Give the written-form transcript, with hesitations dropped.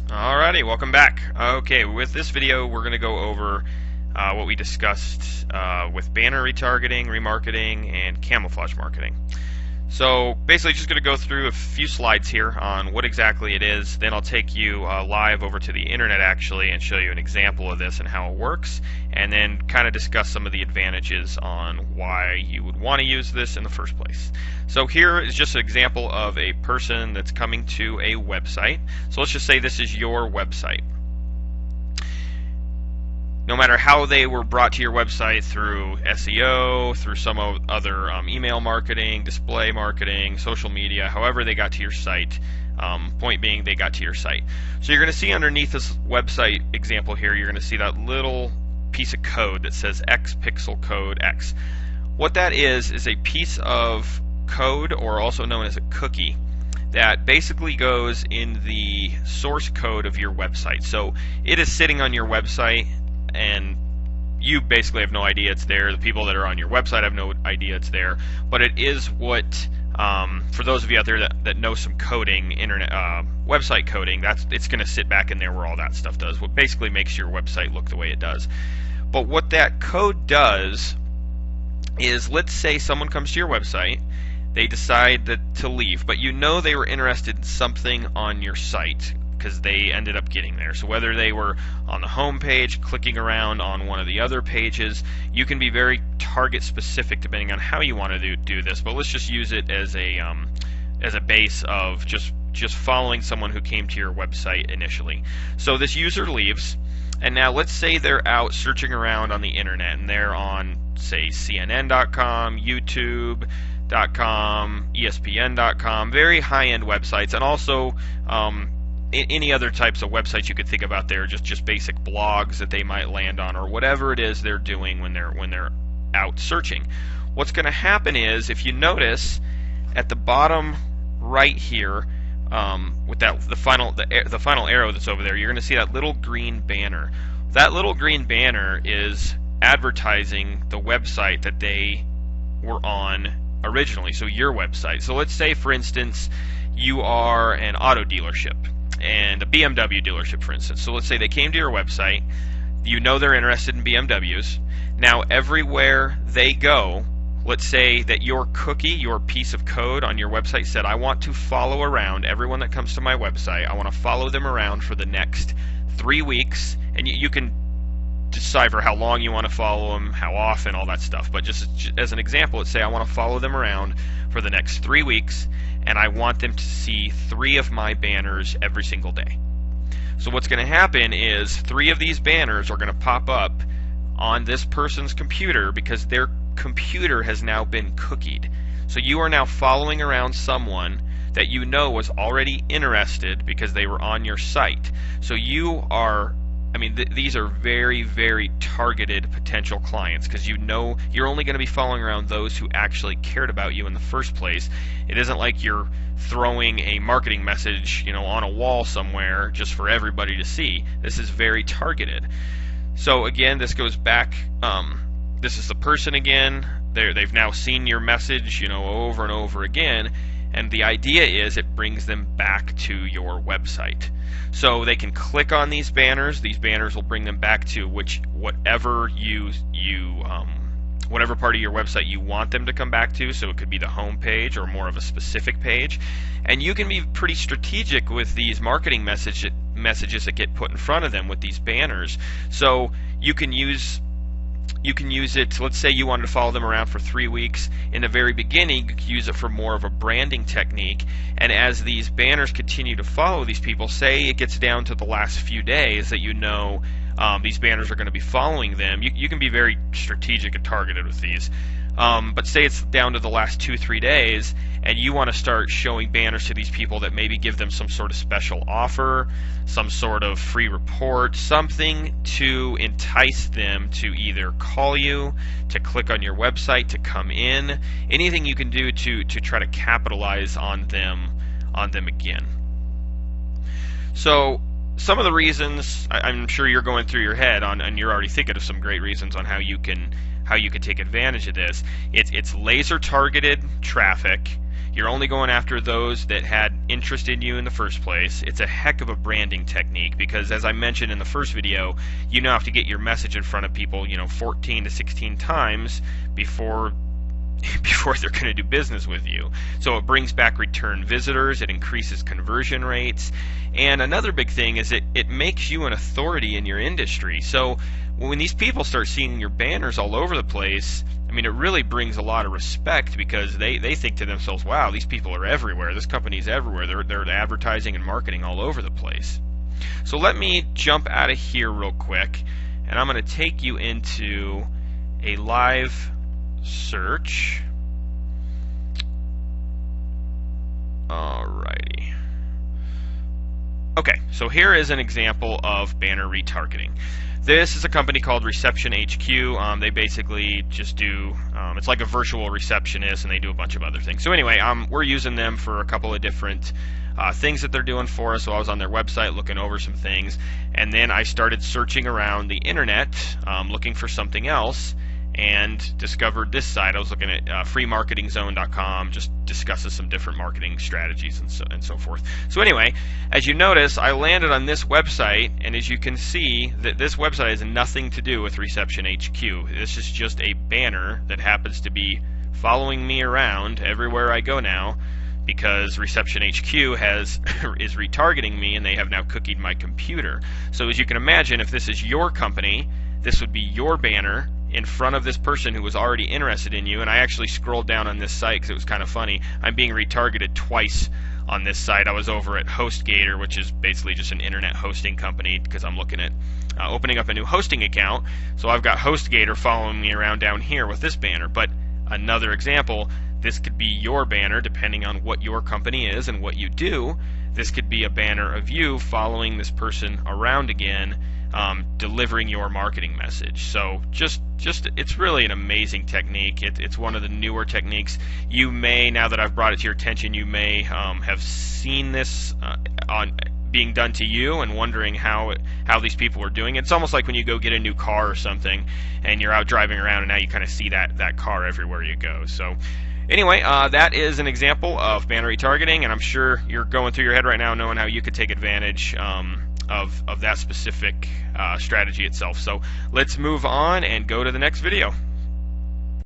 Alrighty, welcome back. Okay, with this video, we're going to go over what we discussed with banner retargeting, remarketing, and camouflage marketing. So basically, just going to go through a few slides here on what exactly it is. Then I'll take you live over to the internet actually and show you an example of this and how it works, and then kind of discuss some of the advantages on why you would want to use this in the first place. So here is just an example of a person that's coming to a website. So let's just say this is your website. No matter how they were brought to your website through SEO, through some other email marketing, display marketing, social media, however they got to your site, point being they got to your site. So you're going to see underneath this website example here, you're going to see that little piece of code that says X pixel code X. What that is a piece of code, or also known as a cookie, that basically goes in the source code of your website. So it is sitting on your website, and you basically have no idea it's there. The people that are on your website have no idea it's there. But it is what, for those of you out there that know some coding, internet website coding, it's going to sit back in there where all that stuff does. What basically makes your website look the way it does. But what that code does is, let's say someone comes to your website, they decide to leave, but you know they were interested in something on your site because they ended up getting there. So whether they were on the home page, clicking around on one of the other pages, you can be very target specific depending on how you want to do this. But let's just use it as a base of just following someone who came to your website initially. So this user leaves, and now let's say they're out searching around on the internet, and they're on, say, CNN.com, YouTube.com, ESPN.com, very high-end websites, and also any other types of websites you could think about there, just basic blogs that they might land on, or whatever it is they're doing when they're out searching. What's going to happen is, if you notice at the bottom right here, with the final arrow that's over there, you're going to see that little green banner. That little green banner is advertising the website that they were on originally, so your website. So let's say, for instance, you are an auto dealership, and a BMW dealership, for instance. So let's say they came to your website, you know they're interested in BMWs. Now everywhere they go, let's say that your cookie, your piece of code on your website said, I want to follow around everyone that comes to my website. I want to follow them around for the next 3 weeks, and you can decipher how long you want to follow them, how often, all that stuff. But just as an example, let's say I want to follow them around for the next 3 weeks, and I want them to see 3 of my banners every single day. So what's going to happen is 3 of these banners are going to pop up on this person's computer because their computer has now been cookied. So you are now following around someone that you know was already interested because they were on your site. So you are, these are very, very targeted potential clients, because you know you're only going to be following around those who actually cared about you in the first place. It isn't like you're throwing a marketing message, on a wall somewhere just for everybody to see. This is very targeted. So again, this goes back. This is the person again. They've now seen your message, over and over again. And the idea is it brings them back to your website. So they can click on these banners. These banners will bring them back to whatever whatever part of your website you want them to come back to. So it could be the home page or more of a specific page. And you can be pretty strategic with these marketing messages that get put in front of them with these banners. So you can use it, let's say you wanted to follow them around for 3 weeks. In the very beginning, you could use it for more of a branding technique, and as these banners continue to follow these people, say it gets down to the last few days that these banners are going to be following them, you can be very strategic and targeted with these. But say it's down to the last 2-3 days, and you want to start showing banners to these people that maybe give them some sort of special offer, some sort of free report, something to entice them to either call you, to click on your website, to come in, anything you can do to try to capitalize on them again. So some of the reasons, I'm sure you're going through your head on, and you're already thinking of some great reasons on how you can take advantage of this. It's laser targeted traffic. You're only going after those that had interest in you in the first place. It's a heck of a branding technique because, as I mentioned in the first video, you now have to get your message in front of people, 14 to 16 times before they're going to do business with you. So it brings back return visitors, it increases conversion rates, and another big thing is it makes you an authority in your industry. So when these people start seeing your banners all over the place, it really brings a lot of respect because they think to themselves, wow, these people are everywhere, this company's everywhere, they're advertising and marketing all over the place. So let me jump out of here real quick, and I'm going to take you into a live search. Alrighty. Okay, so here is an example of banner retargeting. This is a company called Reception HQ. They basically just do, it's like a virtual receptionist, and they do a bunch of other things. So anyway, we're using them for a couple of different things that they're doing for us. So I was on their website looking over some things, and then I started searching around the internet looking for something else, and discovered this site. I was looking at freemarketingzone.com, just discusses some different marketing strategies and so forth. So anyway, as you notice, I landed on this website, and as you can see, that this website has nothing to do with Reception HQ. This is just a banner that happens to be following me around everywhere I go now, because Reception HQ is retargeting me, and they have now cookied my computer. So as you can imagine, if this is your company, this would be your banner in front of this person who was already interested in you. And I actually scrolled down on this site because it was kind of funny. I'm being retargeted twice on this site. I was over at HostGator, which is basically just an internet hosting company, because I'm looking at opening up a new hosting account. So I've got HostGator following me around down here with this banner. But another example, this could be your banner depending on what your company is and what you do. This could be a banner of you following this person around again, delivering your marketing message. So just it's really an amazing technique. It's one of the newer techniques. You may, now that I've brought it to your attention, you may have seen this on being done to you and wondering how these people are doing it. It's almost like when you go get a new car or something and you're out driving around and now you kind of see that car everywhere you go. So anyway, that is an example of banner retargeting, and I'm sure you're going through your head right now knowing how you could take advantage of that specific strategy itself. So let's move on and go to the next video.